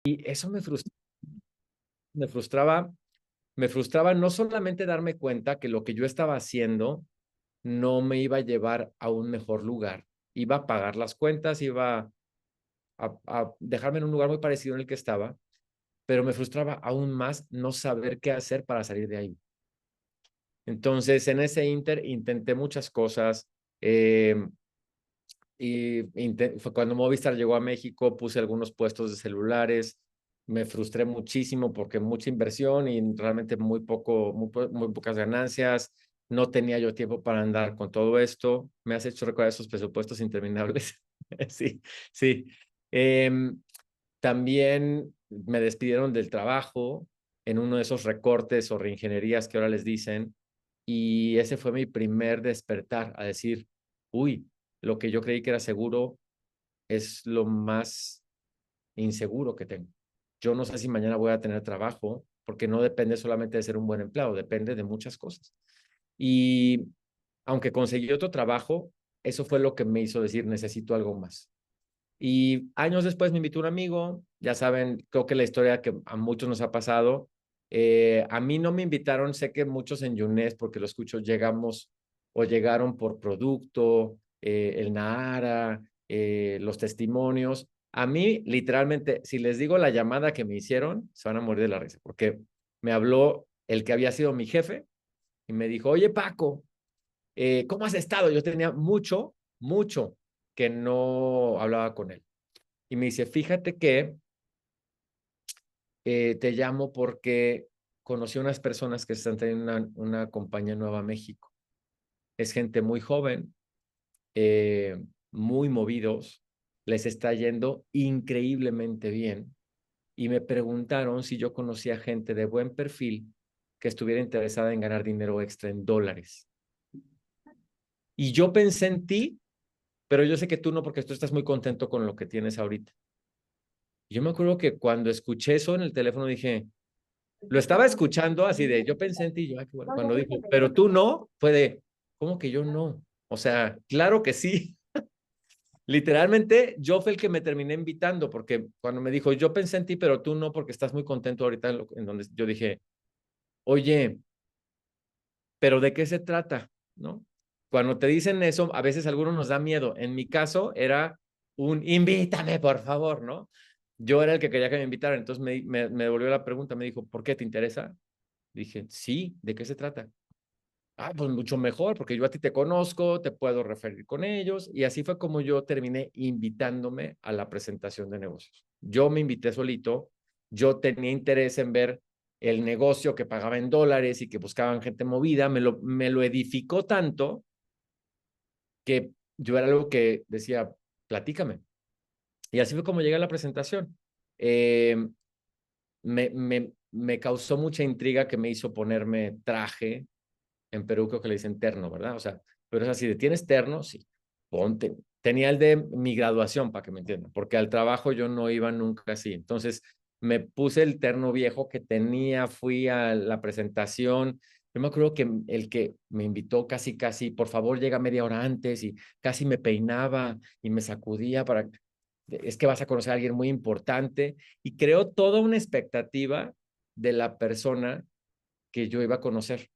Y eso me frustraba, me frustraba no solamente darme cuenta que lo que yo estaba haciendo no me iba a llevar a un mejor lugar, iba a pagar las cuentas, iba a dejarme en un lugar muy parecido en el que estaba, pero me frustraba aún más no saber qué hacer para salir de ahí. Entonces, en ese inter intenté muchas cosas. eh, fue cuando Movistar llegó a México, puse algunos puestos de celulares. Me frustré muchísimo porque mucha inversión y realmente muy pocas ganancias. No tenía yo tiempo para andar con todo esto. Me has hecho recordar esos presupuestos interminables. Sí, sí. Em, También me despidieron del trabajo en uno de esos recortes o reingenierías que ahora les dicen. Y ese fue mi primer despertar a decir, uy, lo que yo creí que era seguro es lo más inseguro que tengo. Yo no sé si mañana voy a tener trabajo, porque no depende solamente de ser un buen empleado, depende de muchas cosas. Y aunque conseguí otro trabajo, eso fue lo que me hizo decir, necesito algo más. Y años después me invitó un amigo, ya saben, creo que la historia que a muchos nos ha pasado. A mí no me invitaron, sé que muchos en Yunes, porque lo escucho, llegamos o llegaron por producto, el Nahara, los testimonios. A mí, literalmente, si les digo la llamada que me hicieron, se van a morir de la risa, porque me habló el que había sido mi jefe y me dijo, oye Paco, ¿cómo has estado? Yo tenía mucho que no hablaba con él. Y me dice, fíjate que te llamo porque conocí a unas personas que están teniendo una compañía nueva a México. Es gente muy joven, muy movidos, les está yendo increíblemente bien. Y me preguntaron si yo conocía gente de buen perfil que estuviera interesada en ganar dinero extra en dólares. Y yo pensé en ti, pero yo sé que tú no, porque tú estás muy contento con lo que tienes ahorita. Yo me acuerdo que cuando escuché eso en el teléfono dije, lo estaba escuchando así de, yo pensé en ti, yo, ay, qué bueno. Cuando dijo, pero tú no, fue de, ¿cómo que yo no? O sea, claro que sí. Literalmente, yo fue el que me terminé invitando, porque cuando me dijo, yo pensé en ti, pero tú no, porque estás muy contento ahorita en donde yo dije, oye, pero ¿de qué se trata? ¿No? Cuando te dicen eso, a veces a algunos nos da miedo. En mi caso era un invítame, por favor, ¿no? Yo era el que quería que me invitaran. Entonces me devolvió la pregunta, me dijo, ¿por qué te interesa? Dije, sí, ¿de qué se trata? Ah, pues mucho mejor, porque yo a ti te conozco, te puedo referir con ellos. Y así fue como yo terminé invitándome a la presentación de negocios. Yo me invité solito, yo tenía interés en ver el negocio que pagaba en dólares y que buscaban gente movida, me lo edificó tanto que yo era algo que decía, platícame. Y así fue como llegué a la presentación. Eh, me causó mucha intriga que me hizo ponerme traje. En Perú creo que le dicen terno, ¿verdad? O sea, pero es así de, ¿tienes terno? Sí, ponte. Tenía el de mi graduación, para que me entiendan, porque al trabajo yo no iba nunca así. Entonces, me puse el terno viejo que tenía, fui a la presentación. Yo me acuerdo que el que me invitó casi, por favor, llega media hora antes y casi me peinaba y me sacudía para, es que vas a conocer a alguien muy importante y creó toda una expectativa de la persona que yo iba a conocer.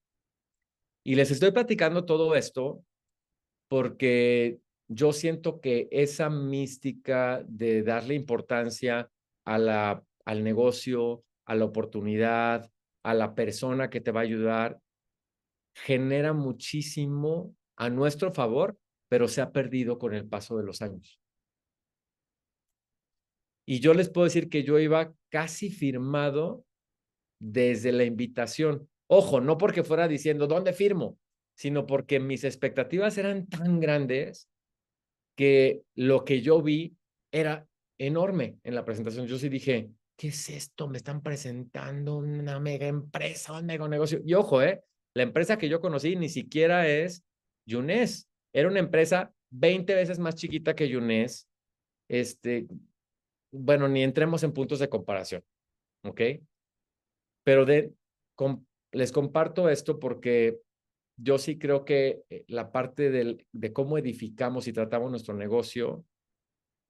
Y les estoy platicando todo esto porque yo siento que esa mística de darle importancia al negocio, a la oportunidad, a la persona que te va a ayudar, genera muchísimo a nuestro favor, pero se ha perdido con el paso de los años. Y yo les puedo decir que yo iba casi firmado desde la invitación. Ojo, no porque fuera diciendo, ¿dónde firmo? Sino porque mis expectativas eran tan grandes que lo que yo vi era enorme en la presentación. Yo sí dije, ¿qué es esto? Me están presentando una mega empresa, un mega negocio. Y ojo, la empresa que yo conocí ni siquiera es Younes. Era una empresa 20 veces más chiquita que Younes. Bueno, ni entremos en puntos de comparación, ¿ok? Pero les comparto esto porque yo sí creo que la parte de cómo edificamos y tratamos nuestro negocio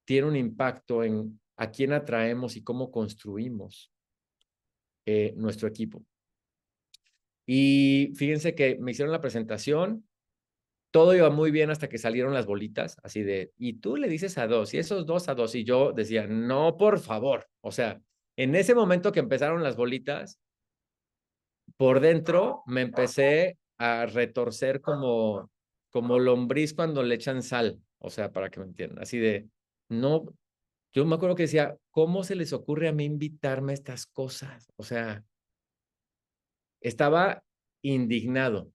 tiene un impacto en a quién atraemos y cómo construimos nuestro equipo. Y fíjense que me hicieron la presentación, todo iba muy bien hasta que salieron las bolitas, así de, y tú le dices a dos, y esos dos a dos, y yo decía, no, por favor. O sea, en ese momento que empezaron las bolitas, por dentro me empecé a retorcer como lombriz cuando le echan sal, o sea, para que me entiendan, así de, no, yo me acuerdo que decía, ¿cómo se les ocurre a mí invitarme a estas cosas? O sea, estaba indignado.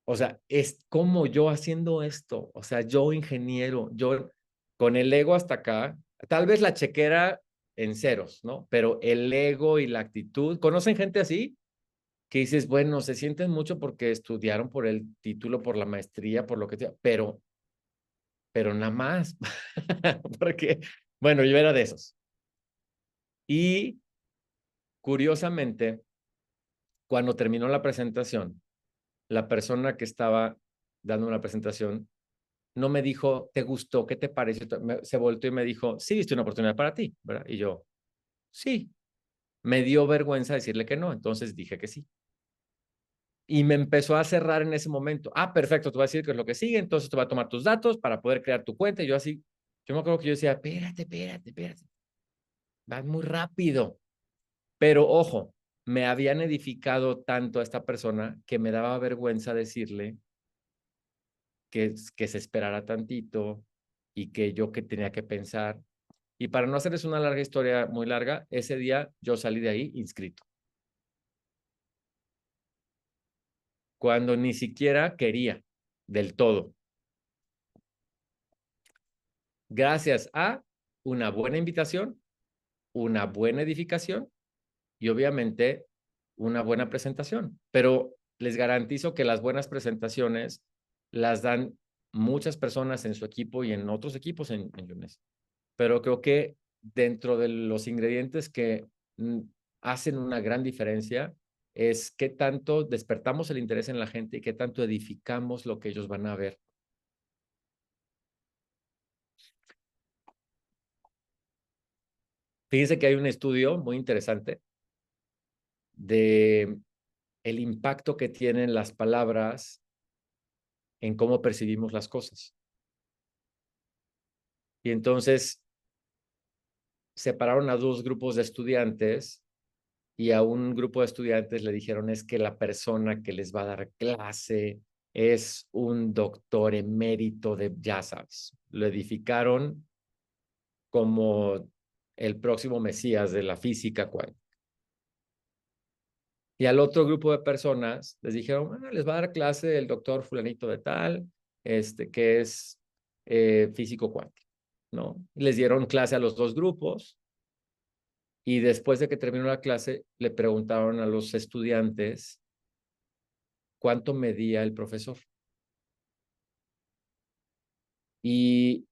O sea, es como yo haciendo esto, o sea, yo ingeniero, yo con el ego hasta acá, tal vez la chequera en ceros, ¿no? Pero el ego y la actitud, ¿conocen gente así? Que dices, bueno, se sienten mucho porque estudiaron por el título, por la maestría, por lo que sea, pero nada más, porque, bueno, yo era de esos. Y curiosamente, cuando terminó la presentación, la persona que estaba dando una presentación no me dijo, ¿te gustó? ¿Qué te pareció? Se volteó y me dijo, sí, viste una oportunidad para ti, ¿verdad? Y yo, sí. Me dio vergüenza decirle que no, entonces dije que sí. Y me empezó a cerrar en ese momento. Ah, perfecto, te voy a decir qué es lo que sigue, entonces te va a tomar tus datos para poder crear tu cuenta. Y yo así, yo me acuerdo que yo decía, espérate, vas muy rápido. Pero ojo, me habían edificado tanto a esta persona que me daba vergüenza decirle que se esperara tantito y que yo que tenía que pensar. Y para no hacerles una larga historia muy larga, ese día yo salí de ahí inscrito, cuando ni siquiera quería del todo, gracias a una buena invitación, una buena edificación y obviamente una buena presentación. Pero les garantizo que las buenas presentaciones las dan muchas personas en su equipo y en otros equipos en UNES. Pero creo que dentro de los ingredientes que hacen una gran diferencia es qué tanto despertamos el interés en la gente y qué tanto edificamos lo que ellos van a ver. Fíjense que hay un estudio muy interesante de el impacto que tienen las palabras en cómo percibimos las cosas. Y entonces separaron a dos grupos de estudiantes y a un grupo de estudiantes le dijeron es que la persona que les va a dar clase es un doctor emérito de, ya sabes, lo edificaron como el próximo Mesías de la física cuántica. Y al otro grupo de personas les dijeron, bueno, les va a dar clase el doctor fulanito de tal, que es físico cuántico, ¿no? Les dieron clase a los dos grupos y después de que terminó la clase le preguntaron a los estudiantes cuánto medía el profesor. Y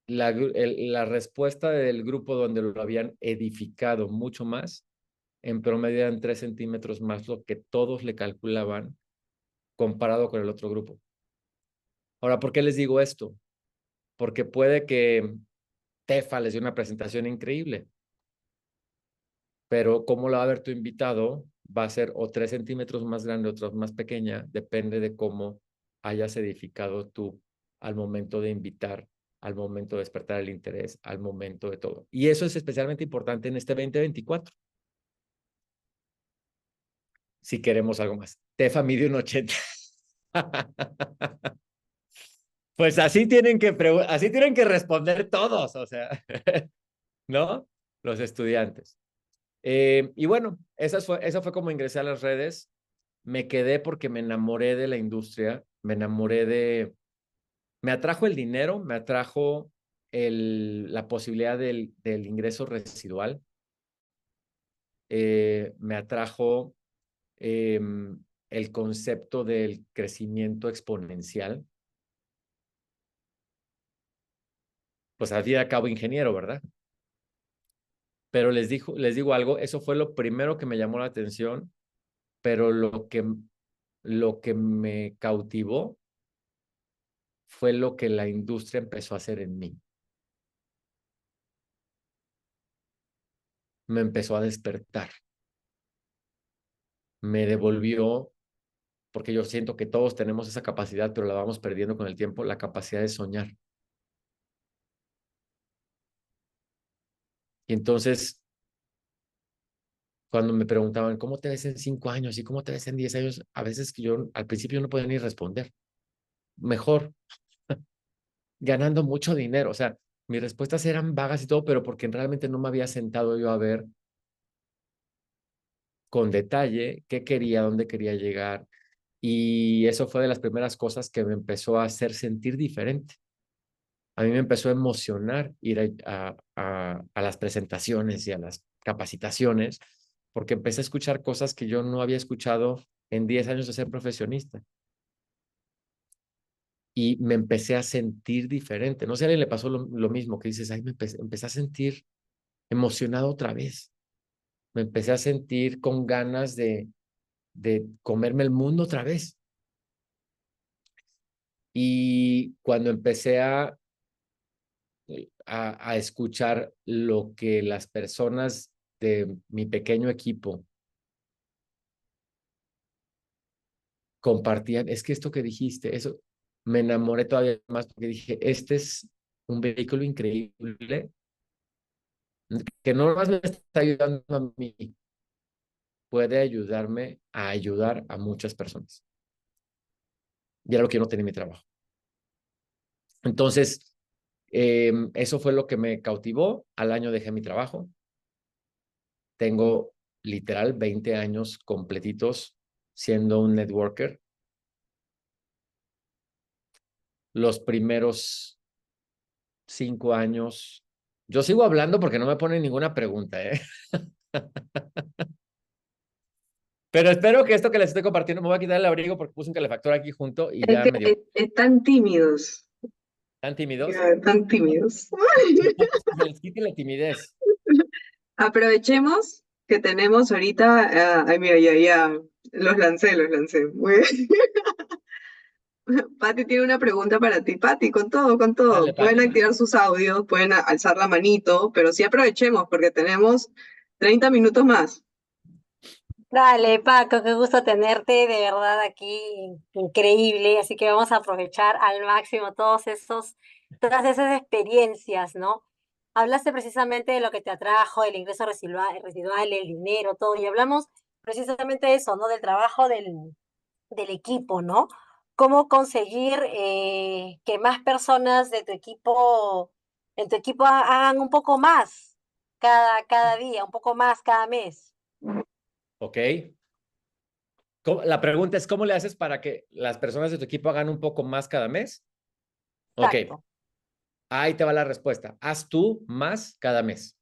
la respuesta del grupo donde lo habían edificado mucho más, en promedio eran 3 centímetros más lo que todos le calculaban comparado con el otro grupo. Ahora, ¿por qué les digo esto? Porque puede que Tefa les dio una presentación increíble, pero cómo la va a ver tu invitado va a ser o 3 centímetros más grande, o más pequeña, depende de cómo hayas edificado tú al momento de invitar, al momento de despertar el interés, al momento de todo. Y eso es especialmente importante en este 2024, si queremos algo más. Tefa mide un 80. Pues así tienen que responder todos, o sea, ¿no? Los estudiantes. Y bueno, esa fue como ingresé a las redes. Me quedé porque me enamoré de la industria, me atrajo el dinero, me atrajo la posibilidad del ingreso residual, me atrajo eh, el concepto del crecimiento exponencial. Pues al fin y al cabo ingeniero, ¿verdad? Pero les digo algo, eso fue lo primero que me llamó la atención, pero lo que me cautivó fue lo que la industria empezó a hacer en mí. me empezó a despertar. Me devolvió, porque yo siento que todos tenemos esa capacidad, pero la vamos perdiendo con el tiempo, la capacidad de soñar. Y entonces, cuando me preguntaban, ¿cómo te ves en 5 años y cómo te ves en 10 años? A veces que yo al principio no podía ni responder. Mejor, ganando mucho dinero. O sea, mis respuestas eran vagas y todo, pero porque realmente no me había sentado yo a ver con detalle qué quería, dónde quería llegar. Y eso fue de las primeras cosas que me empezó a hacer sentir diferente. A mí me empezó a emocionar ir a las presentaciones y a las capacitaciones, porque empecé a escuchar cosas que yo no había escuchado en 10 años de ser profesionista. Y me empecé a sentir diferente. No sé, a alguien le pasó lo mismo, que dices, ay, empecé a sentir emocionado otra vez. Me empecé a sentir con ganas de comerme el mundo otra vez. Y cuando empecé a escuchar lo que las personas de mi pequeño equipo compartían, es que esto que dijiste, eso, me enamoré todavía más porque dije, este es un vehículo increíble que no más me está ayudando a mí, puede ayudarme a ayudar a muchas personas. Y era lo que yo no tenía en mi trabajo. Entonces, eso fue lo que me cautivó. Al año dejé mi trabajo. Tengo literal 20 años completitos siendo un networker. Los primeros 5 años, yo sigo hablando porque no me ponen ninguna pregunta, ¿eh? Pero espero que esto que les estoy compartiendo, me voy a quitar el abrigo porque puse un calefactor aquí junto y Es ya que me dio. están tímidos, ¿Están tímidos? ya, están tímidos. Necesitamos que se les quite la timidez. Aprovechemos que tenemos ahorita, ay mira, ya, los lancé. Muy bien. Pati tiene una pregunta para ti. Pati, con todo, con todo. Dale, Pueden Pati. activar sus audios, pueden alzar la manito, pero sí aprovechemos porque tenemos 30 minutos más. Dale, Paco, qué gusto tenerte, de verdad aquí, increíble. Así que vamos a aprovechar al máximo todas esas experiencias, ¿no? Hablaste precisamente de lo que te atrajo, el ingreso residual, el dinero, todo, y hablamos precisamente de eso, ¿no? Del trabajo del equipo, ¿no? Cómo conseguir que más personas de en tu equipo hagan un poco más cada día, un poco más cada mes. ¿Ok? La pregunta es, ¿cómo le haces para que las personas de tu equipo hagan un poco más cada mes? Ok, Exacto. ahí te va la respuesta. Haz tú más cada mes.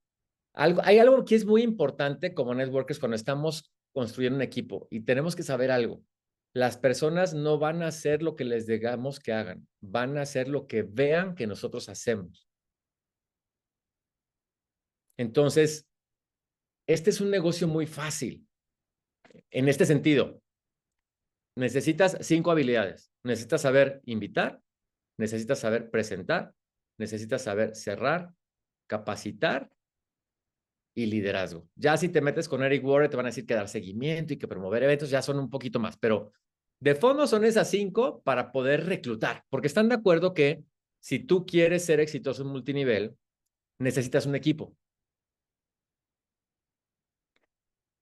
Hay algo que es muy importante como networkers cuando estamos construyendo un equipo y tenemos que saber algo. Las personas no van a hacer lo que les digamos que hagan, van a hacer lo que vean que nosotros hacemos. Entonces, este es un negocio muy fácil en este sentido. Necesitas 5 habilidades. Necesitas saber invitar, necesitas saber presentar, necesitas saber cerrar, capacitar y liderazgo. Ya si te metes con Eric Worre, te van a decir que dar seguimiento y que promover eventos, ya son un poquito más, pero de fondo son esas 5 para poder reclutar, porque están de acuerdo que si tú quieres ser exitoso en multinivel, necesitas un equipo.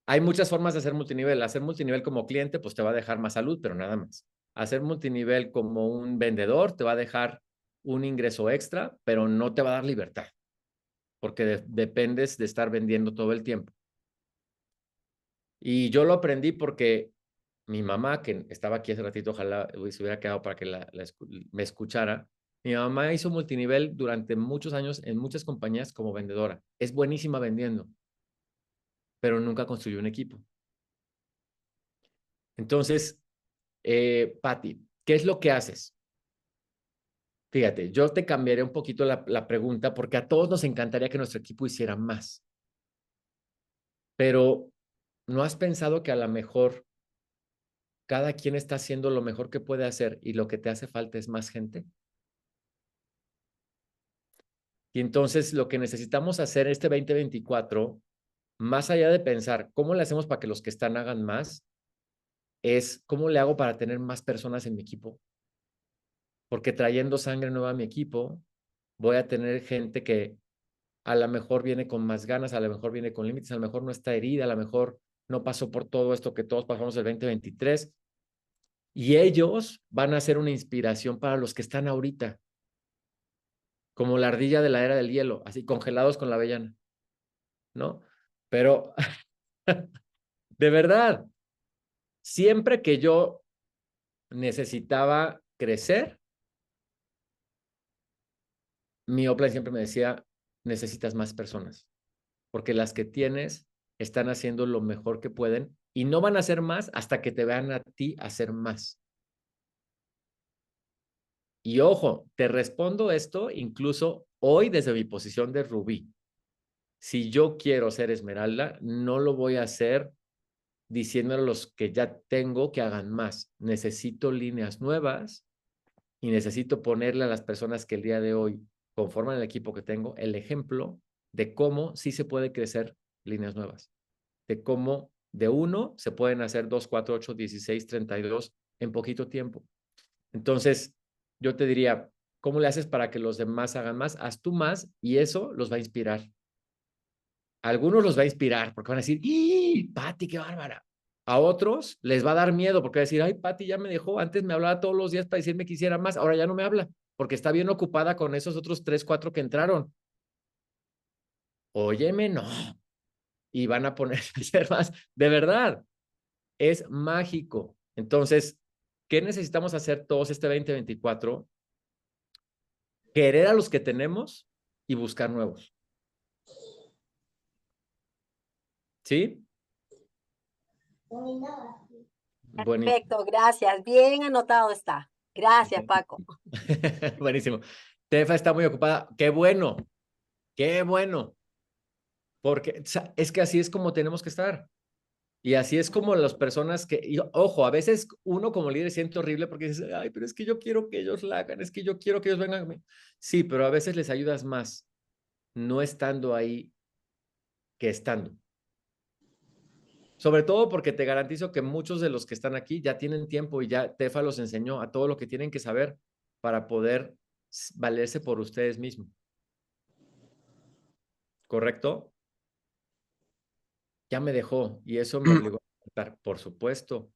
Hay muchas formas de hacer multinivel. Hacer multinivel como cliente, pues te va a dejar más salud, pero nada más. Hacer multinivel como un vendedor te va a dejar un ingreso extra, pero no te va a dar libertad, porque dependes de estar vendiendo todo el tiempo. Y yo lo aprendí porque mi mamá, que estaba aquí hace ratito, ojalá se hubiera quedado para que me escuchara. Mi mamá hizo multinivel durante muchos años en muchas compañías como vendedora. Es buenísima vendiendo, pero nunca construyó un equipo. Entonces, Patti, ¿qué es lo que haces? Fíjate, yo te cambiaré un poquito la pregunta porque a todos nos encantaría que nuestro equipo hiciera más, pero ¿no has pensado que a lo mejor cada quien está haciendo lo mejor que puede hacer y lo que te hace falta es más gente? Y entonces lo que necesitamos hacer este 2024 más allá de pensar cómo le hacemos para que los que están hagan más, es cómo le hago para tener más personas en mi equipo. Porque trayendo sangre nueva a mi equipo, voy a tener gente que a lo mejor viene con más ganas, a lo mejor viene con límites, a lo mejor no está herida, a lo mejor no pasó por todo esto que todos pasamos el 2023. Y ellos van a ser una inspiración para los que están ahorita, como la ardilla de la era del hielo, así congelados con la avellana, ¿no? Pero de verdad, siempre que yo necesitaba crecer, mi upline siempre me decía, necesitas más personas, porque las que tienes están haciendo lo mejor que pueden y no van a hacer más hasta que te vean a ti hacer más. Y ojo, te respondo esto incluso hoy desde mi posición de rubí. Si yo quiero ser esmeralda, no lo voy a hacer diciéndole a los que ya tengo que hagan más. Necesito líneas nuevas y necesito ponerle a las personas que el día de hoy conforman el equipo que tengo el ejemplo de cómo sí se puede crecer líneas nuevas, de cómo de uno se pueden hacer 2, 4, 8, 16, 32 en poquito tiempo. Entonces, yo te diría, ¿cómo le haces para que los demás hagan más? Haz tú más y eso los va a inspirar. A algunos los va a inspirar porque van a decir, ¡y, Pati, qué bárbara! A otros les va a dar miedo porque va a decir, ay, Pati ya me dejó, antes me hablaba todos los días para decirme que hiciera más, ahora ya no me habla porque está bien ocupada con esos otros 3, 4 que entraron. Óyeme, no. Y van a poner a hacer más. De verdad, es mágico. Entonces, ¿qué necesitamos hacer todos este 2024? Querer a los que tenemos y buscar nuevos. ¿Sí? Buenísimo. Perfecto, gracias. Bien anotado está. Gracias, Paco. Buenísimo. Tefa está muy ocupada. Qué bueno, qué bueno. Porque es que así es como tenemos que estar. Y así es como las personas que, y, ojo, a veces uno como líder siente horrible porque dice, ay, pero es que yo quiero que ellos la hagan, es que yo quiero que ellos vengan a mí. Sí, pero a veces les ayudas más no estando ahí que estando. Sobre todo porque te garantizo que muchos de los que están aquí ya tienen tiempo y ya Tefa los enseñó a todo lo que tienen que saber para poder valerse por ustedes mismos. ¿Correcto? Ya me dejó y eso me obligó a contar, por supuesto.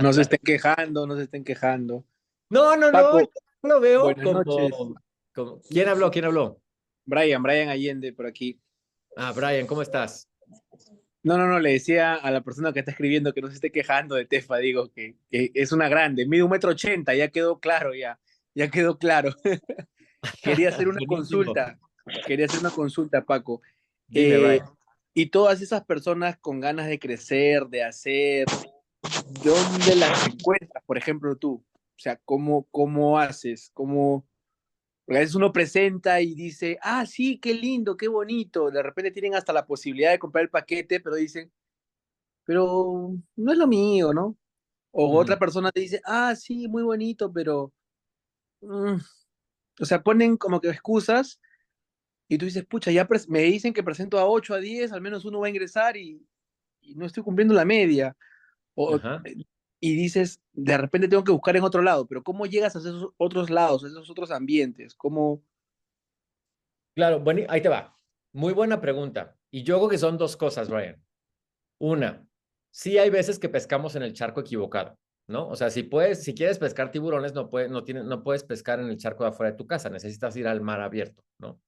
No se estén quejando, no se estén quejando. No, no, no, yo Paco, lo veo buenas noches. como... ¿Quién habló? ¿Quién habló? Brian Allende por aquí. Ah, Brian, ¿cómo estás? No, le decía a la persona que está escribiendo que no se esté quejando de Tefa, digo que es una grande, mide 1,80 m, ya quedó claro, ya quedó claro. Quería hacer una Buenísimo. consulta, Paco. Dime, Eh, Brian. y todas esas personas con ganas de crecer, de hacer, ¿dónde las encuentras? Por ejemplo, tú. O sea, ¿cómo haces? Porque a veces uno presenta y dice, ah, sí, qué lindo, qué bonito. De repente tienen hasta la posibilidad de comprar el paquete, pero dicen, pero no es lo mío, ¿no? O Ujú. otra persona te dice, ah, sí, muy bonito, pero... mm". O sea, ponen como que excusas y tú dices, pucha, ya me dicen que presento a 8 a 10, al menos uno va a ingresar y no estoy cumpliendo la media. O, Ajá. y dices, de repente tengo que buscar en otro lado, pero ¿cómo llegas a esos otros lados, a esos otros ambientes? ¿Cómo? Claro, bueno, ahí te va. Muy buena pregunta. Y yo creo que son dos cosas, Brian. Una, sí hay veces que pescamos en el charco equivocado, ¿no? O sea, si quieres pescar tiburones, no puedes pescar en el charco de afuera de tu casa, necesitas ir al mar abierto, ¿no?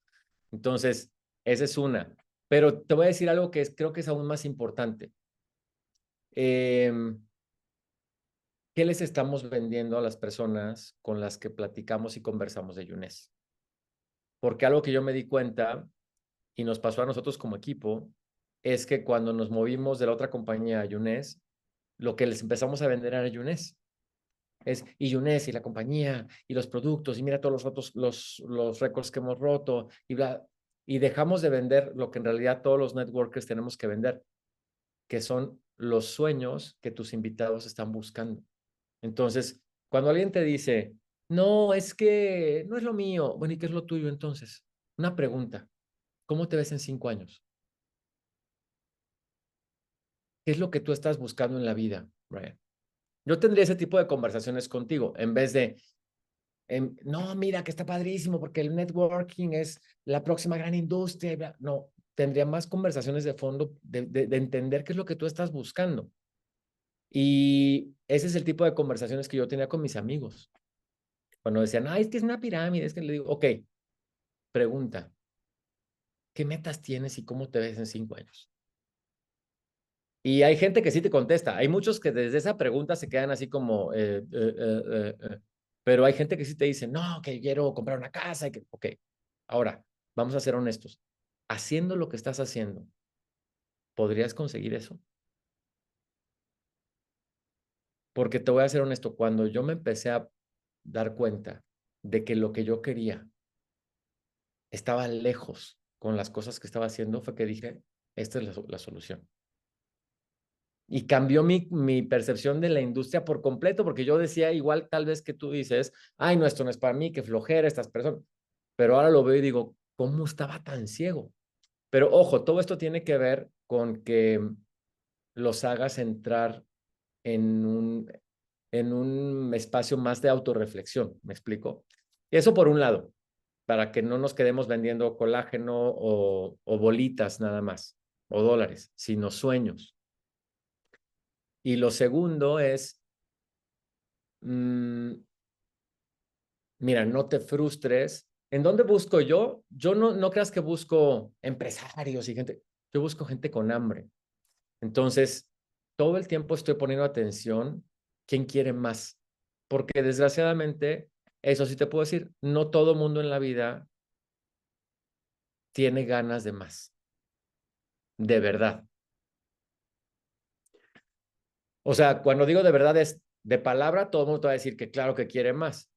Entonces, esa es una. Pero te voy a decir algo que creo que es aún más importante. Em, ¿Qué les estamos vendiendo a las personas con las que platicamos y conversamos de Yunes? Porque algo que yo me di cuenta y nos pasó a nosotros como equipo es que cuando nos movimos de la otra compañía a Yunes, lo que les empezamos a vender era Yunes. Y Yunes y la compañía y los productos y mira todos los récords que hemos roto y bla. Y dejamos de vender lo que en realidad todos los networkers tenemos que vender, que son los sueños que tus invitados están buscando. Entonces, cuando alguien te dice, no, es que no es lo mío, bueno, ¿y qué es lo tuyo entonces? Una pregunta. ¿Cómo te ves en 5 años? ¿Qué es lo que tú estás buscando en la vida, Brian? Yo tendría ese tipo de conversaciones contigo en vez de, no, mira, que está padrísimo porque el networking es la próxima gran industria. No, tendría más conversaciones de fondo de entender qué es lo que tú estás buscando. Y ese es el tipo de conversaciones que yo tenía con mis amigos. Cuando decían, es que es una pirámide, es que le digo, ok, pregunta, ¿qué metas tienes y cómo te ves en 5 años? Y hay gente que sí te contesta. Hay muchos que desde esa pregunta se quedan así como, pero hay gente que sí te dice, no, que quiero comprar una casa. Ok, ahora, vamos a ser honestos. Haciendo lo que estás haciendo, ¿podrías conseguir eso? Porque te voy a ser honesto, cuando yo me empecé a dar cuenta de que lo que yo quería estaba lejos con las cosas que estaba haciendo, fue que dije, esta es la solución. Y cambió mi percepción de la industria por completo, porque yo decía igual tal vez que tú dices, ay, no, esto no es para mí, qué flojera estas personas. Pero ahora lo veo y digo, ¿cómo estaba tan ciego? Pero ojo, todo esto tiene que ver con que los hagas entrar en un espacio más de autorreflexión, ¿me explico? Y eso por un lado, para que no nos quedemos vendiendo colágeno o bolitas nada más, o dólares, sino sueños. Y lo segundo es, mira, no te frustres. ¿En dónde busco yo? Yo no creas que busco empresarios y gente, yo busco gente con hambre. Entonces, todo el tiempo estoy poniendo atención, ¿quién quiere más? Porque desgraciadamente, eso sí te puedo decir, no todo mundo en la vida tiene ganas de más, de verdad. O sea, cuando digo de verdad es de palabra, todo el mundo te va a decir que claro que quiere más,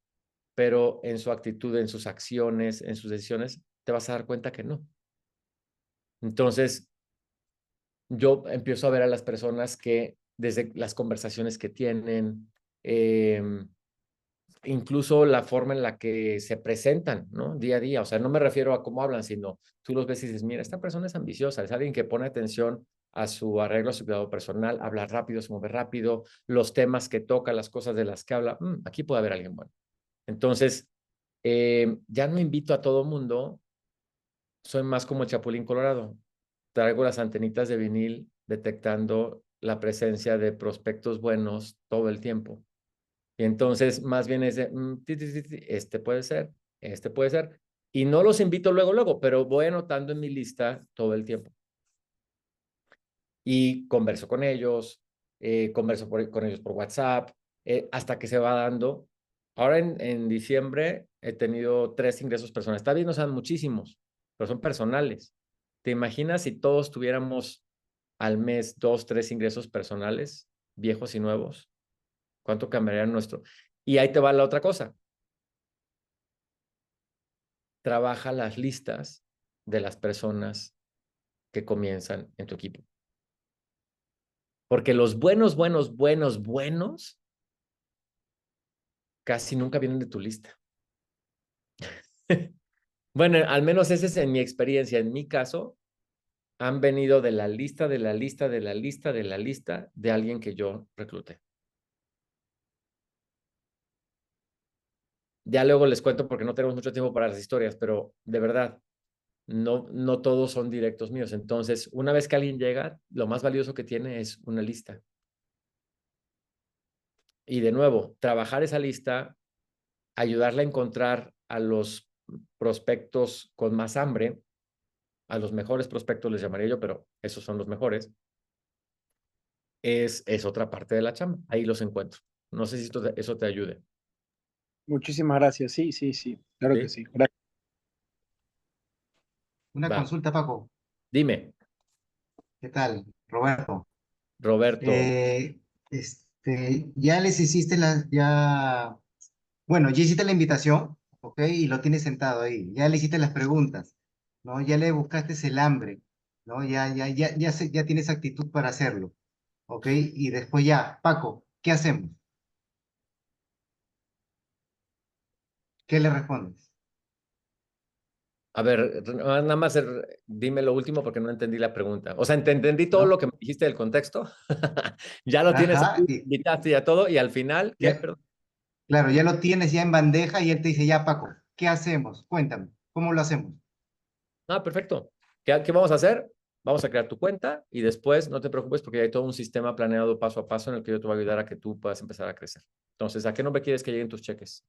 pero en su actitud, en sus acciones, en sus decisiones, te vas a dar cuenta que no. Entonces, yo empiezo a ver a las personas que desde las conversaciones que tienen, incluso la forma en la que se presentan, ¿no? Día a día. O sea, no me refiero a cómo hablan, sino tú los ves y dices, mira, esta persona es ambiciosa, es alguien que pone atención a su arreglo, a su cuidado personal, habla rápido, se mueve rápido, los temas que toca, las cosas de las que habla, aquí puede haber alguien bueno. Entonces, ya no invito a todo mundo, soy más como el Chapulín Colorado. Traigo las antenitas de vinil detectando la presencia de prospectos buenos todo el tiempo. Y entonces, más bien es de, este puede ser. Y no los invito luego, luego, pero voy anotando en mi lista todo el tiempo. Y converso con ellos, converso con ellos por WhatsApp, hasta que se va dando. Ahora en diciembre he tenido 3 ingresos personales. Está bien, no sean muchísimos, pero son personales. ¿Te imaginas si todos tuviéramos al mes 2, 3 ingresos personales, viejos y nuevos? ¿Cuánto cambiaría nuestro? Y ahí te va la otra cosa. Trabaja las listas de las personas que comienzan en tu equipo. Porque los buenos, buenos, buenos, buenos casi nunca vienen de tu lista. Bueno, al menos esa es en mi experiencia. En mi caso, han venido de la lista, de la lista, de la lista, de la lista de alguien que yo recluté. Ya luego les cuento porque no tenemos mucho tiempo para las historias, pero de verdad, no todos son directos míos. Entonces, una vez que alguien llega, lo más valioso que tiene es una lista. Y de nuevo, trabajar esa lista, ayudarle a encontrar a los prospectos con más hambre, a los mejores prospectos les llamaría yo, pero esos son los mejores, es otra parte de la chamba. Ahí los encuentro. No sé si eso te ayude. Muchísimas gracias. Sí, sí, sí. Claro que ¿Sí? sí. Gracias. Una Va. consulta, Paco. Dime, ¿Qué tal, Roberto? Roberto. Ya les hiciste bueno, ya hiciste la invitación, ¿ok? Y lo tienes sentado ahí. Ya le hiciste las preguntas, ¿no? Ya le buscaste el hambre, ¿no? Ya tienes actitud para hacerlo, ¿ok? Y después ya, Paco, ¿qué hacemos? ¿Qué le respondes? A ver, nada más dime lo último porque no entendí la pregunta. O sea, te entendí todo ¿no? lo que me dijiste del contexto. Ya lo tienes Ajá, aquí, invitaste ya todo y al final, ¿qué? ya, Perdón. claro, ya lo tienes ya en bandeja y él te dice, ya Paco, ¿qué hacemos? Cuéntame, ¿cómo lo hacemos? Ah, perfecto. ¿Qué vamos a hacer? Vamos a crear tu cuenta y después no te preocupes porque hay todo un sistema planeado paso a paso en el que yo te voy a ayudar a que tú puedas empezar a crecer. Entonces, ¿a qué nombre quieres que lleguen tus cheques?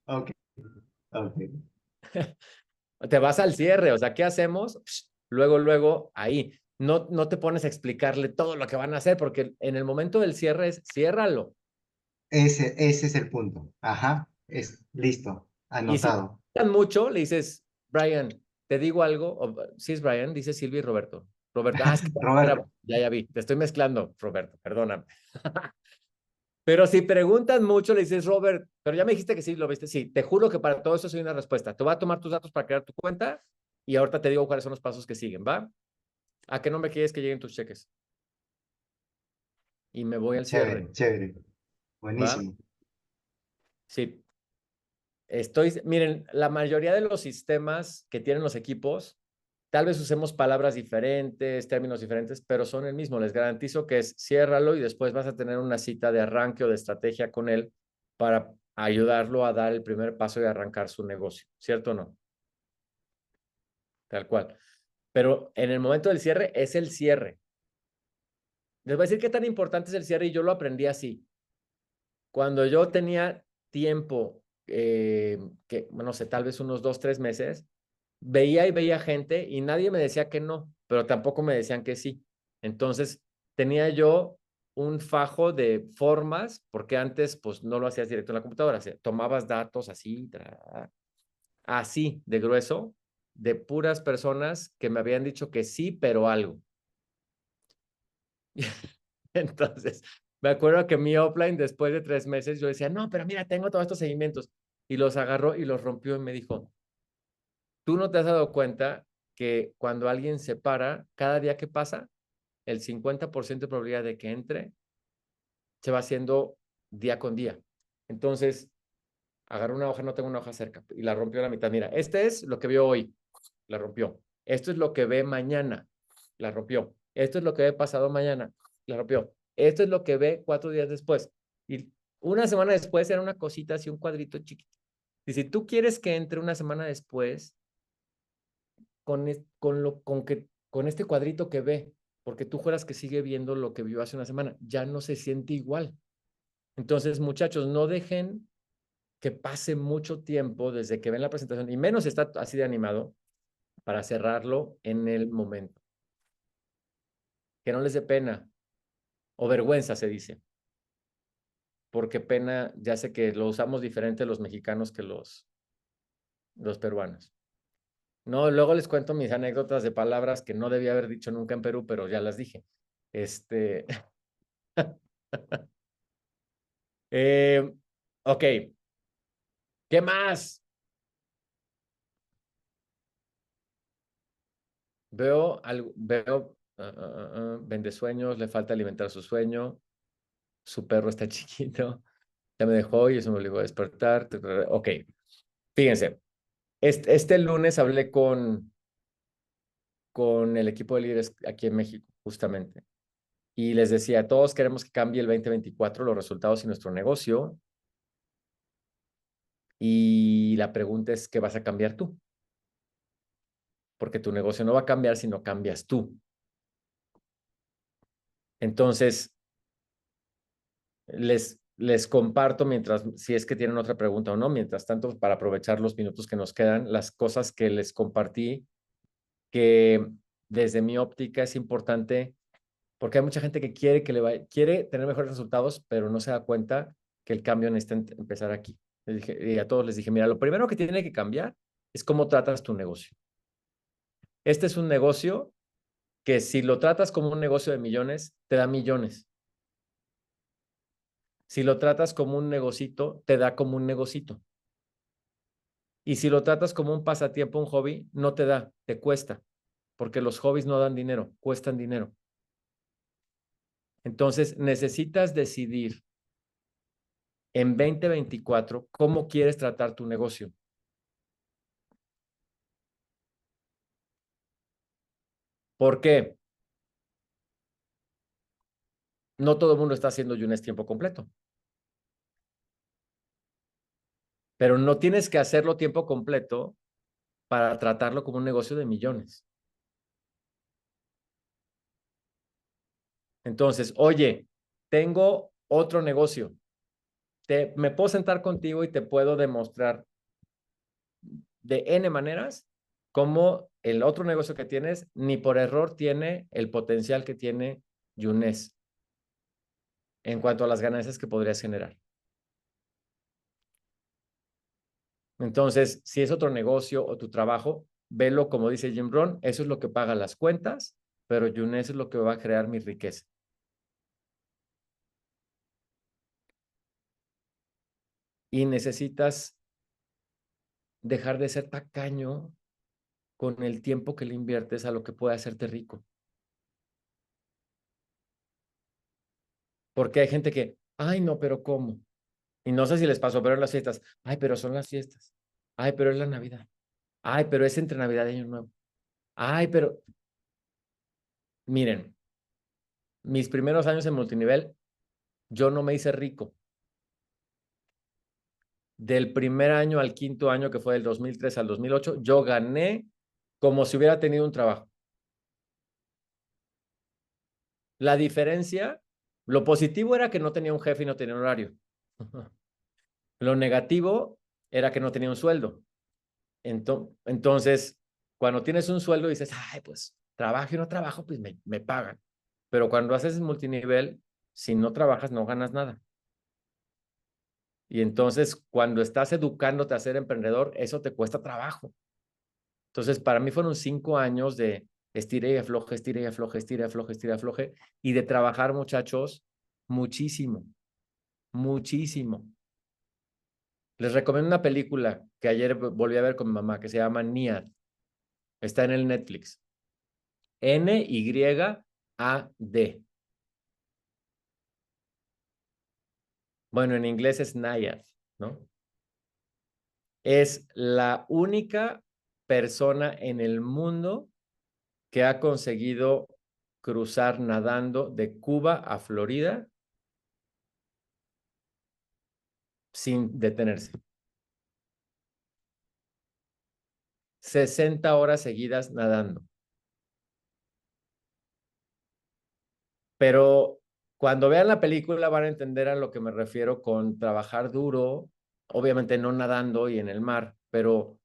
Ok, ok. Te vas al cierre, o sea, ¿qué hacemos? Luego, luego, ahí. No te pones a explicarle todo lo que van a hacer porque en el momento del cierre es ciérralo. Ese es el punto. Ajá, es listo, Y si anotado. tan mucho, le dices, Brian, te digo algo. Si es Brian, dice Silvia y Roberto. Roberto, es que Roberto, ya vi, te estoy mezclando, Roberto, perdóname. Pero si preguntas mucho, le dices, Robert, pero ya me dijiste que sí, lo viste. Sí, te juro que para todo eso soy una respuesta. Te voy a tomar tus datos para crear tu cuenta y ahorita te digo cuáles son los pasos que siguen, ¿va? ¿A qué nombre quieres que lleguen tus cheques? Y me voy al cierre, chévere, chévere, ¿va? buenísimo. Sí, miren, la mayoría de los sistemas que tienen los equipos, tal vez usemos palabras diferentes, términos diferentes, pero son el mismo. Les garantizo que es ciérralo y después vas a tener una cita de arranque o de estrategia con él para ayudarlo a dar el primer paso y arrancar su negocio, ¿cierto o no? Tal cual. Pero en el momento del cierre es el cierre. Les voy a decir qué tan importante es el cierre y yo lo aprendí así. Cuando yo tenía tiempo, que, no sé, tal vez unos 2, 3 meses, veía gente y nadie me decía que no, pero tampoco me decían que sí. Entonces, tenía yo un fajo de formas, porque antes, pues, no lo hacías directo en la computadora, tomabas datos así, así, de grueso, de puras personas que me habían dicho que sí, pero algo. Entonces, me acuerdo que mi offline, después de 3 meses, yo decía, no, pero mira, tengo todos estos seguimientos. Y los agarró y los rompió y me dijo, ¿tú no te has dado cuenta que cuando alguien se para, cada día que pasa, el 50% de probabilidad de que entre se va haciendo día con día? Entonces, agarró una hoja, no tengo una hoja cerca, y la rompió a la mitad. Mira, este es lo que vio hoy, la rompió. Esto es lo que ve mañana, la rompió. Esto es lo que ve pasado mañana, la rompió. Esto es lo que ve 4 días después. Y una semana después era una cosita así, un cuadrito chiquito. Y si tú quieres que entre una semana después, con este cuadrito que ve, porque tú juras que sigue viendo lo que vio hace una semana, ya no se siente igual. Entonces, muchachos, no dejen que pase mucho tiempo desde que ven la presentación, y menos está así de animado, para cerrarlo en el momento. Que no les dé pena o vergüenza, se dice, porque pena, ya sé que lo usamos diferente los mexicanos que los peruanos. No, luego les cuento mis anécdotas de palabras que no debía haber dicho nunca en Perú, pero ya las dije. Eh, ok, ¿qué más? Vende sueños, le falta alimentar su sueño, su perro está chiquito, ya me dejó y eso me obligó a despertar. Ok, fíjense, este lunes hablé con el equipo de líderes aquí en México, justamente, y les decía, todos queremos que cambie el 2024 los resultados y nuestro negocio, y la pregunta es, ¿qué vas a cambiar tú? Porque tu negocio no va a cambiar si no cambias tú. Entonces, les comparto mientras, si es que tienen otra pregunta o no, mientras tanto, para aprovechar los minutos que nos quedan, las cosas que les compartí, que desde mi óptica es importante, porque hay mucha gente que quiere tener mejores resultados, pero no se da cuenta que el cambio necesita empezar aquí. Y a todos les dije, mira, lo primero que tiene que cambiar es cómo tratas tu negocio. Este es un negocio que si lo tratas como un negocio de millones, te da millones. Si lo tratas como un negocito, te da como un negocito. Y si lo tratas como un pasatiempo, un hobby, no te da, te cuesta, porque los hobbies no dan dinero, cuestan dinero. Entonces, necesitas decidir en 2024, ¿cómo quieres tratar tu negocio? ¿Por qué? No todo el mundo está haciendo Yunes tiempo completo. Pero no tienes que hacerlo tiempo completo para tratarlo como un negocio de millones. Entonces, oye, tengo otro negocio. Me puedo sentar contigo y te puedo demostrar de N maneras cómo el otro negocio que tienes ni por error tiene el potencial que tiene Yunes en cuanto a las ganancias que podrías generar. Entonces, si es otro negocio o tu trabajo, velo como dice Jim Rohn, eso es lo que paga las cuentas, pero Yunes es lo que va a crear mi riqueza. Y necesitas dejar de ser tacaño con el tiempo que le inviertes a lo que puede hacerte rico. Porque hay gente que, ay, no, pero ¿cómo? Y no sé si les pasó, pero en las fiestas, ay, pero son las fiestas. Ay, pero es la Navidad. Ay, pero es entre Navidad y Año Nuevo. Ay, pero miren, mis primeros años en multinivel, yo no me hice rico. Del primer año al quinto año, que fue del 2003 al 2008, yo gané como si hubiera tenido un trabajo. La diferencia, lo positivo era que no tenía un jefe y no tenía un horario. Lo negativo era que no tenía un sueldo. Entonces, cuando tienes un sueldo dices, ay, pues trabajo y no trabajo, pues me pagan. Pero cuando haces multinivel, si no trabajas, no ganas nada. Y entonces, cuando estás educándote a ser emprendedor, eso te cuesta trabajo. Entonces, para mí fueron 5 años de estire y afloje, estire y afloje, estire y afloje, estire y afloje, y de trabajar, muchachos, muchísimo, muchísimo. Les recomiendo una película que ayer volví a ver con mi mamá, que se llama Niad. Está en el Netflix. N-Y-A-D. Bueno, en inglés es Nayad, ¿no? Es la única persona en el mundo que ha conseguido cruzar nadando de Cuba a Florida sin detenerse. 60 horas seguidas nadando. Pero cuando vean la película van a entender a lo que me refiero con trabajar duro, obviamente no nadando y en el mar, pero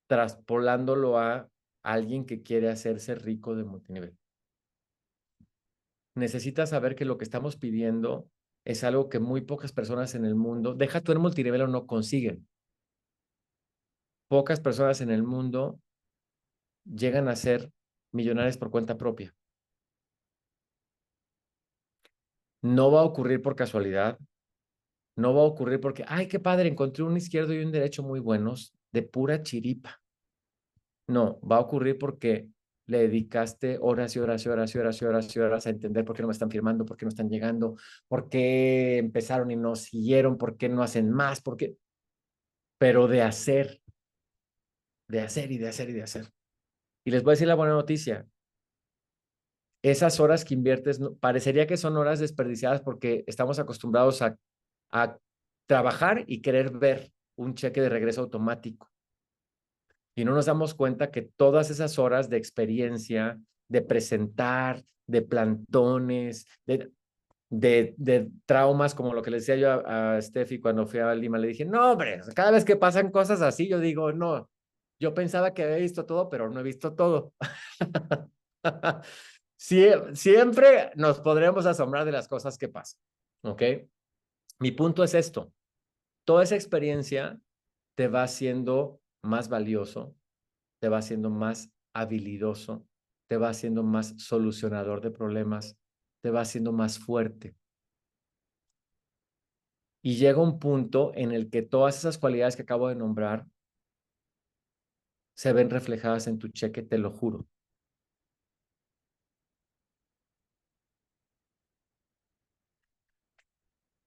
traspolándolo a alguien que quiere hacerse rico de multinivel. Necesitas saber que lo que estamos pidiendo es algo que muy pocas personas en el mundo, deja tú en multinivel o no consiguen. Pocas personas en el mundo llegan a ser millonarios por cuenta propia. No va a ocurrir por casualidad, no va a ocurrir porque, ay, qué padre, encontré un izquierdo y un derecho muy buenos de pura chiripa. No, va a ocurrir porque le dedicaste horas y horas y horas y horas y horas y horas a entender por qué no me están firmando, por qué no están llegando, por qué empezaron y no siguieron, por qué no hacen más, por qué, pero de hacer y de hacer y de hacer. Y les voy a decir la buena noticia. Esas horas que inviertes, parecería que son horas desperdiciadas porque estamos acostumbrados a trabajar y querer ver un cheque de regreso automático. Y no nos damos cuenta que todas esas horas de experiencia, de presentar, de plantones, de traumas, como lo que le decía yo a Steffi cuando fui a Lima, le dije, no, hombre, cada vez que pasan cosas así, yo digo, no, yo pensaba que había visto todo, pero no he visto todo. Siempre nos podremos asombrar de las cosas que pasan, ¿ok? Mi punto es esto, toda esa experiencia te va haciendo más valioso, te va haciendo más habilidoso, te va haciendo más solucionador de problemas, te va haciendo más fuerte. Y llega un punto en el que todas esas cualidades que acabo de nombrar se ven reflejadas en tu cheque, te lo juro.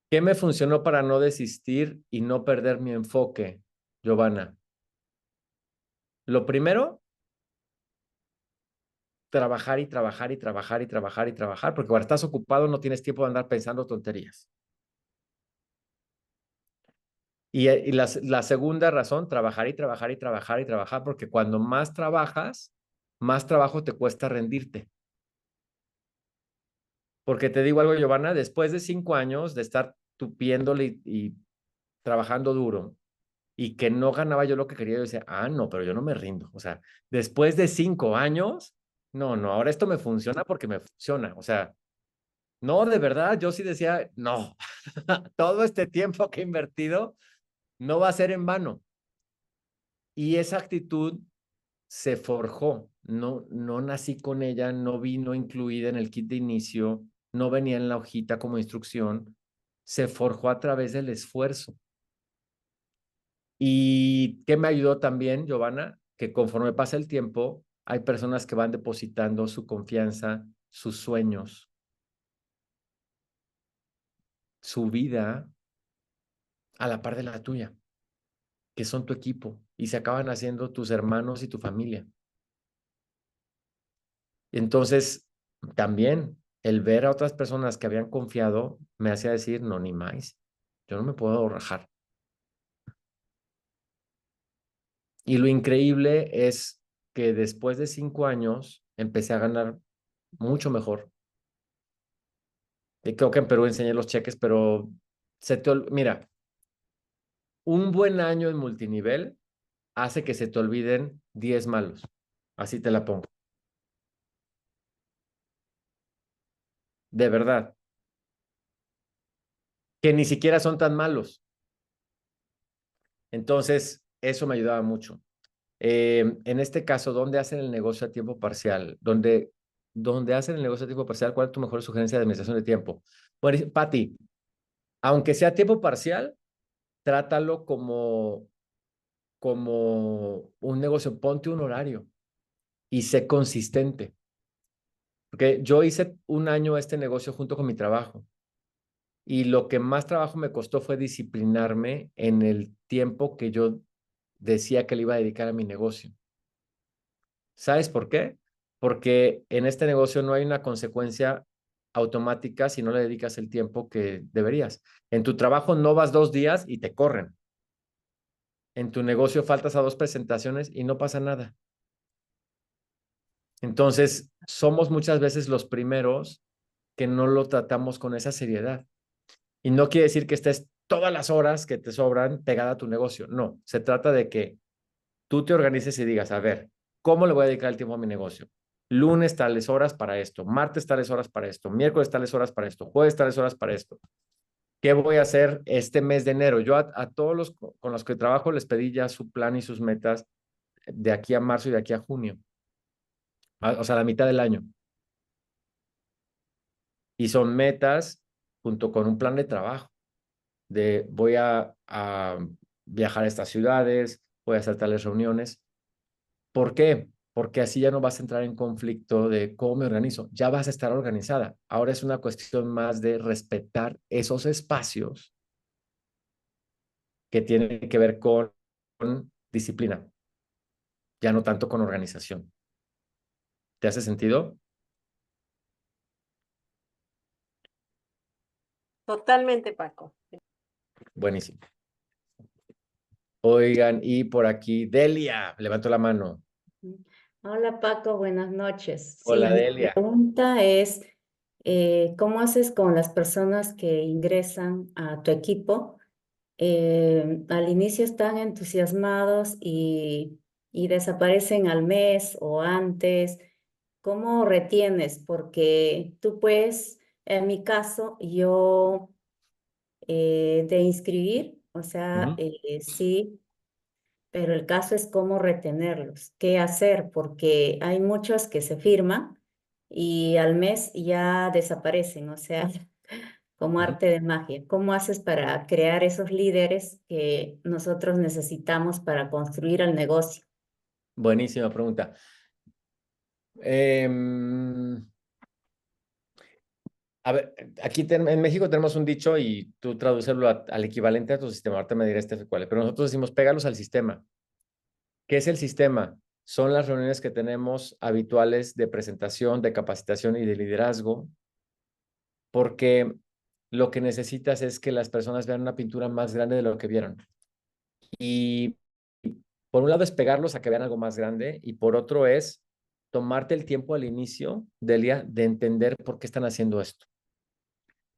¿Qué me funcionó para no desistir y no perder mi enfoque, Giovanna? Lo primero, trabajar y trabajar y trabajar y trabajar y trabajar, porque cuando estás ocupado no tienes tiempo de andar pensando tonterías. Y la segunda razón, trabajar y trabajar y trabajar y trabajar, porque cuando más trabajas, más trabajo te cuesta rendirte. Porque te digo algo, Giovanna, después de 5 años de estar tupiéndole y trabajando duro y que no ganaba yo lo que quería, yo decía, no, pero yo no me rindo. O sea, después de 5 años, no, ahora esto me funciona porque me funciona. O sea, no, de verdad, yo sí decía, no, todo este tiempo que he invertido no va a ser en vano. Y esa actitud se forjó, no nací con ella, no vino incluida en el kit de inicio, no venía en la hojita como instrucción, se forjó a través del esfuerzo. ¿Y qué me ayudó también, Giovanna? Que conforme pasa el tiempo, hay personas que van depositando su confianza, sus sueños, su vida a la par de la tuya, que son tu equipo y se acaban haciendo tus hermanos y tu familia. Entonces, también el ver a otras personas que habían confiado me hacía decir, no, ni más, yo no me puedo rajar. Y lo increíble es que después de 5 años empecé a ganar mucho mejor. Y creo que en Perú enseñé los cheques, pero mira, un buen año en multinivel hace que se te olviden 10 malos. Así te la pongo. De verdad, que ni siquiera son tan malos. Entonces, eso me ayudaba mucho. En este caso, ¿dónde hacen el negocio a tiempo parcial? ¿Dónde hacen el negocio a tiempo parcial? ¿Cuál es tu mejor sugerencia de administración de tiempo? Bueno, Pati, aunque sea a tiempo parcial, trátalo como un negocio. Ponte un horario y sé consistente. Porque yo hice un año este negocio junto con mi trabajo y lo que más trabajo me costó fue disciplinarme en el tiempo que yo decía que le iba a dedicar a mi negocio. ¿Sabes por qué? Porque en este negocio no hay una consecuencia automática si no le dedicas el tiempo que deberías. En tu trabajo no vas 2 días y te corren. En tu negocio faltas a 2 presentaciones y no pasa nada. Entonces, somos muchas veces los primeros que no lo tratamos con esa seriedad. Y no quiere decir que estés todas las horas que te sobran pegada a tu negocio. No, se trata de que tú te organices y digas, a ver, ¿cómo le voy a dedicar el tiempo a mi negocio? Lunes tales horas para esto, martes tales horas para esto, miércoles tales horas para esto, jueves tales horas para esto. ¿Qué voy a hacer este mes de enero? Yo a todos los con los que trabajo les pedí ya su plan y sus metas de aquí a marzo y de aquí a junio, o sea, la mitad del año. Y son metas junto con un plan de trabajo, de voy a viajar a estas ciudades, voy a hacer tales reuniones. ¿Por qué? Porque así ya no vas a entrar en conflicto de cómo me organizo, ya vas a estar organizada. Ahora es una cuestión más de respetar esos espacios que tienen que ver con disciplina, ya no tanto con organización. ¿Te hace sentido? Totalmente, Paco. Buenísimo. Oigan, y por aquí, Delia, levantó la mano. Hola Paco, buenas noches. Sí, Hola, mi Delia. pregunta es, ¿cómo haces con las personas que ingresan a tu equipo? Al inicio están entusiasmados y desaparecen al mes o antes. ¿Cómo retienes? Porque tú puedes, en mi caso, yo de inscribir, o sea, Ujú. sí, pero el caso es cómo retenerlos, qué hacer, porque hay muchos que se firman y al mes ya desaparecen, o sea, como Ujú. arte de magia. ¿Cómo haces para crear esos líderes que nosotros necesitamos para construir el negocio? Buenísima pregunta. A ver, aquí en México tenemos un dicho y tú traducerlo al equivalente a tu sistema. Ahorita me dirás cuál es, pero nosotros decimos pégalos al sistema. ¿Qué es el sistema? Son las reuniones que tenemos habituales de presentación, de capacitación y de liderazgo, porque lo que necesitas es que las personas vean una pintura más grande de lo que vieron. Y por un lado es pegarlos a que vean algo más grande y por otro es tomarte el tiempo al inicio del día de entender por qué están haciendo esto.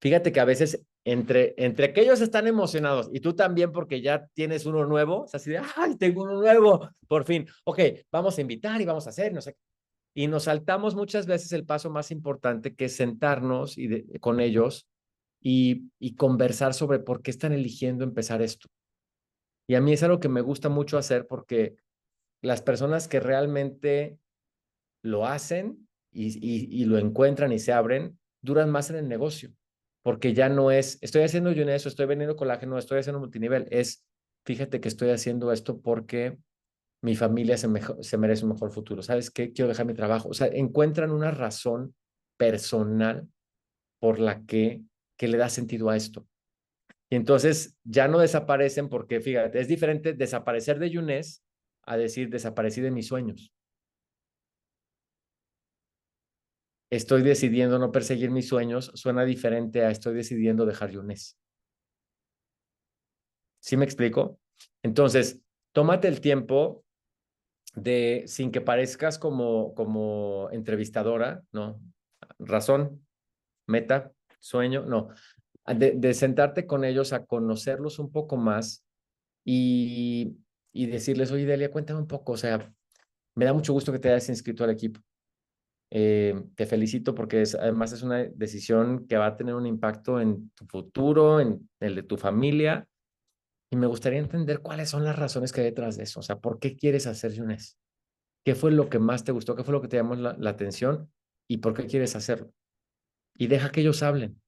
Fíjate que a veces entre que ellos están emocionados y tú también porque ya tienes uno nuevo, es así de, ¡ay, tengo uno nuevo! Por fin, ok, vamos a invitar y vamos a hacer, no sé. Y nos saltamos muchas veces el paso más importante, que es sentarnos con ellos y conversar sobre por qué están eligiendo empezar esto. Y a mí es algo que me gusta mucho hacer porque las personas que realmente lo hacen y lo encuentran y se abren, duran más en el negocio. Porque ya no es, estoy haciendo Yunes o estoy vendiendo colágeno, estoy haciendo multinivel. Es, fíjate que estoy haciendo esto porque mi familia se merece un mejor futuro. ¿Sabes qué? Quiero dejar mi trabajo. O sea, encuentran una razón personal por la que le da sentido a esto. Y entonces ya no desaparecen porque, fíjate, es diferente desaparecer de Yunes a decir desaparecí de mis sueños. Estoy decidiendo no perseguir mis sueños, suena diferente a estoy decidiendo dejar Yunes. ¿Sí me explico? Entonces, tómate el tiempo de, sin que parezcas como entrevistadora, ¿no? Razón, meta, sueño, no. De sentarte con ellos a conocerlos un poco más y decirles, oye, Delia, cuéntame un poco, o sea, me da mucho gusto que te hayas inscrito al equipo. Te felicito porque además es una decisión que va a tener un impacto en tu futuro, en el de tu familia, y me gustaría entender cuáles son las razones que hay detrás de eso. O sea, ¿por qué quieres hacer Yunes? ¿Qué fue lo que más te gustó? ¿Qué fue lo que te llamó la atención? ¿Y por qué quieres hacerlo? Y deja que ellos hablen.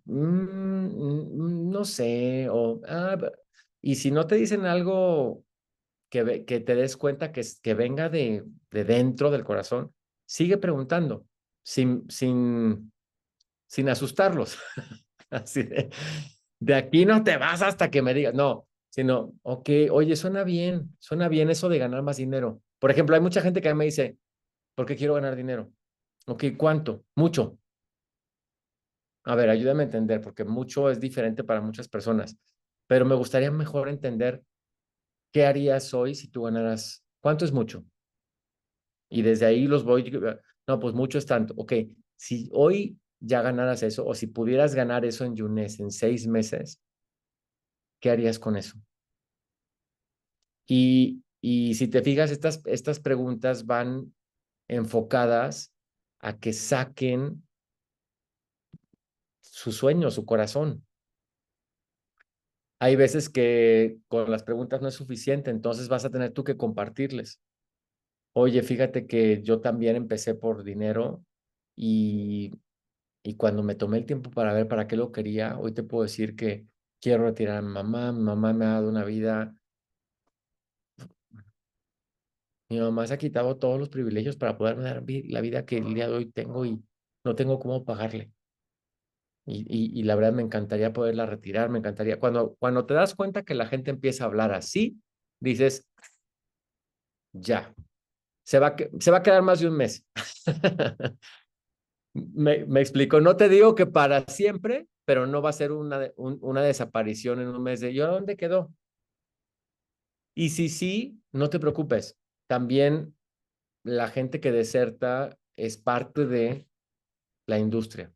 No sé, y si no te dicen algo que te des cuenta que venga de dentro del corazón, sigue preguntando sin asustarlos. Así de aquí no te vas hasta que me digas, no, sino, ok, oye, suena bien eso de ganar más dinero. Por ejemplo, hay mucha gente que me dice, ¿por qué quiero ganar dinero? Ok, ¿cuánto? Mucho. A ver, ayúdame a entender, porque mucho es diferente para muchas personas, pero me gustaría mejor entender qué harías hoy si tú ganaras, ¿cuánto es mucho? Y desde ahí los voy, no, pues mucho es tanto. Ok, si hoy ya ganaras eso, o si pudieras ganar eso en Yunes en 6 meses, ¿qué harías con eso? Y si te fijas, estas preguntas van enfocadas a que saquen su sueño, su corazón. Hay veces que con las preguntas no es suficiente, entonces vas a tener tú que compartirles. Oye, fíjate que yo también empecé por dinero y, y cuando me tomé el tiempo para ver para qué lo quería, hoy te puedo decir que quiero retirar a mi mamá me ha dado una vida, mi mamá se ha quitado todos los privilegios para poderme dar la vida que el día de hoy tengo y no tengo cómo pagarle. Y la verdad me encantaría poderla retirar, me encantaría. Cuando te das cuenta que la gente empieza a hablar así, dices, ya, se va a quedar más de un mes. Me explico, no te digo que para siempre, pero no va a ser una desaparición en un mes de, ¿yo dónde quedó? Y si sí, no te preocupes. También la gente que deserta es parte de la industria,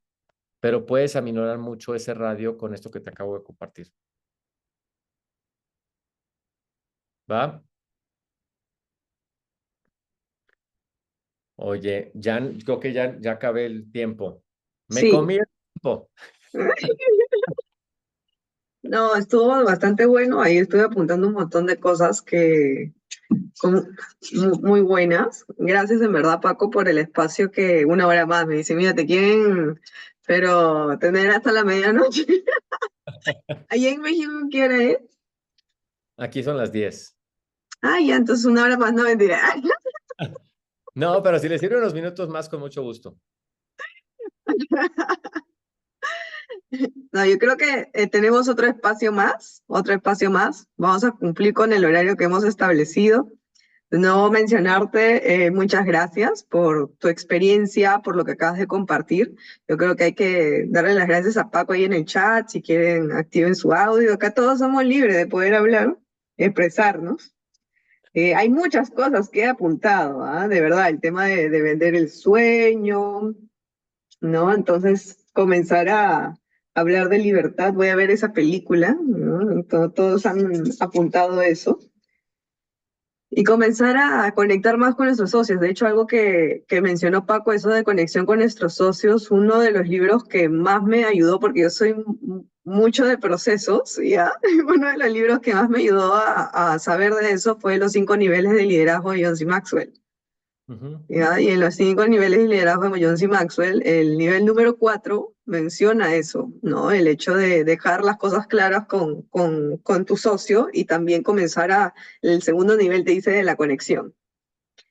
pero puedes aminorar mucho ese radio con esto que te acabo de compartir. ¿Va? Oye, ya creo que ya acabé el tiempo. Me Sí. comí el tiempo. No, estuvo bastante bueno. Ahí estuve apuntando un montón de cosas que son muy buenas. Gracias en verdad, Paco, por el espacio que una hora más me dice, mira, te quieren, pero tener hasta la medianoche. Allá en México, ¿qué hora es? Aquí son las 10. Ah, ya, entonces una hora más, no mentira. No, pero si le sirve unos minutos más, con mucho gusto. No, yo creo que tenemos otro espacio más, otro espacio más. Vamos a cumplir con el horario que hemos establecido. No mencionarte, muchas gracias por tu experiencia, por lo que acabas de compartir. Yo creo que hay que darle las gracias a Paco ahí en el chat, si quieren activen su audio. Acá todos somos libres de poder hablar, expresarnos. Hay muchas cosas que he apuntado, ¿ah? De verdad, el tema de vender el sueño, ¿no? Entonces, comenzar a hablar de libertad, voy a ver esa película, ¿no? Todos han apuntado eso. Y comenzar a conectar más con nuestros socios. De hecho, algo que mencionó Paco, eso de conexión con nuestros socios, uno de los libros que más me ayudó, porque yo soy mucho de procesos, ¿ya? Uno de los libros que más me ayudó a saber de eso fue Los 5 niveles de liderazgo de John C. Maxwell. ¿Ya? Y en los 5 niveles de liderazgo de John C. Maxwell, el nivel número 4 menciona eso, ¿no? El hecho de dejar las cosas claras con tu socio y también comenzar el segundo nivel te dice de la conexión,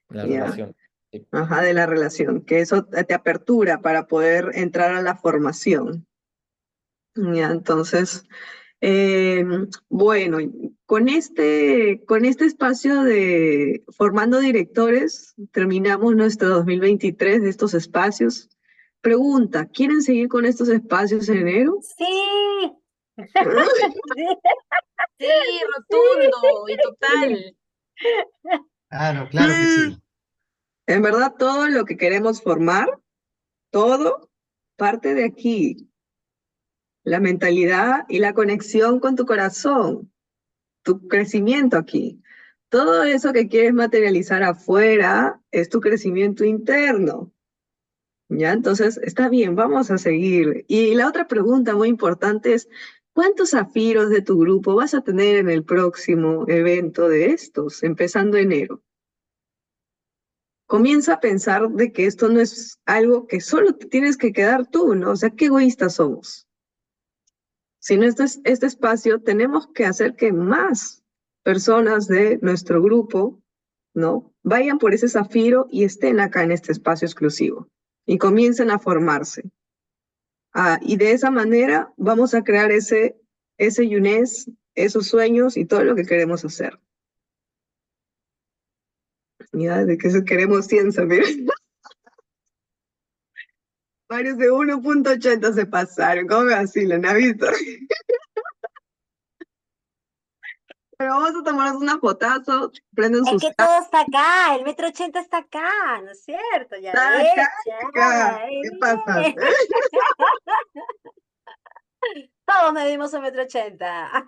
La ¿ya? relación. Sí. Ajá, de la relación, que eso te apertura para poder entrar a la formación, ¿ya? Entonces, eh, bueno, con este espacio de Formando Directores, terminamos nuestro 2023 de estos espacios. Pregunta, ¿quieren seguir con estos espacios en enero? Sí, sí, rotundo y total. Claro que sí. En verdad, todo lo que queremos formar, todo parte de aquí. La mentalidad y la conexión con tu corazón, tu crecimiento aquí. Todo eso que quieres materializar afuera es tu crecimiento interno. ¿Ya? Entonces, está bien, vamos a seguir. Y la otra pregunta muy importante es, ¿cuántos zafiros de tu grupo vas a tener en el próximo evento de estos, empezando enero? Comienza a pensar de que esto no es algo que solo te tienes que quedar tú, ¿no? O sea, qué egoístas somos. Si no este espacio, tenemos que hacer que más personas de nuestro grupo, ¿no? Vayan por ese zafiro y estén acá en este espacio exclusivo y comiencen a formarse. Y de esa manera vamos a crear ese Yunes, esos sueños y todo lo que queremos hacer. Ya, de que eso queremos ciencia, miren. Varios de 1.80 se pasaron, ¿cómo me vacilan? ¿Ha visto? Pero vamos a tomarnos una fotazo, prenden Es sus que todo está acá, el 1,80 m está acá, ¿no es cierto? Ya ves, acá. ya, ¿Qué pasa? bien. Todos medimos 1,80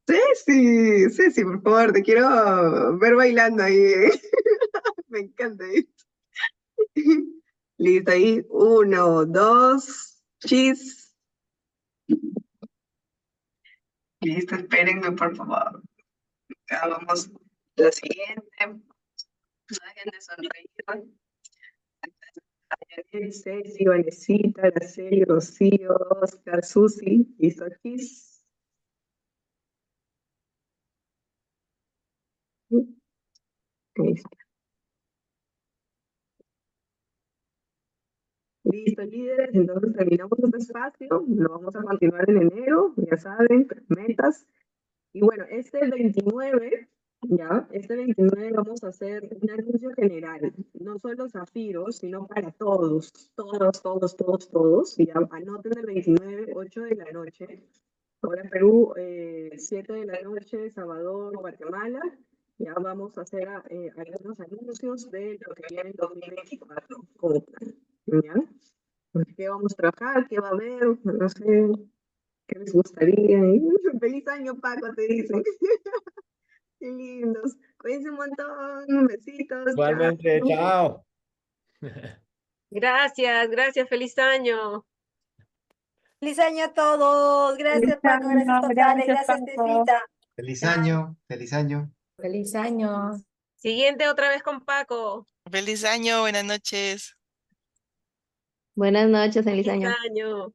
m. Ceci, por favor, te quiero ver bailando ahí. Me encanta esto. Listo, ahí. 1, 2, chis. Listo, espérenme, por favor. Ya vamos a la siguiente. No dejen de sonreír. Ceci, Vanesita, Araceli, Rocío, Oscar, Susi. Listo, chis. Listo. Listo, líderes, entonces terminamos este espacio, lo vamos a continuar en enero, ya saben, metas. Y bueno, este 29, ya, este 29 vamos a hacer un anuncio general, no solo Zafiros, sino para todos, todos, y ya anoten el 29, 8 de la noche, hora Perú, 7 de la noche, Salvador, Guatemala, ya vamos a hacer algunos anuncios de lo que viene en 2024, como plan, ¿ya? ¿Qué vamos a trabajar? ¿Qué va a haber? No sé, ¿qué les gustaría? Feliz año, Paco, te dicen. Qué lindos. Cuídense un montón. Besitos. Chao. Igualmente, chao. Gracias, feliz año. Feliz año a todos. Gracias, Paco. Gracias, Totales. Gracias, Gracias, Paco. Tefita. Feliz año, feliz año. Feliz año. Siguiente otra vez con Paco. Feliz año, buenas noches. Buenas noches, feliz Feliz año. año.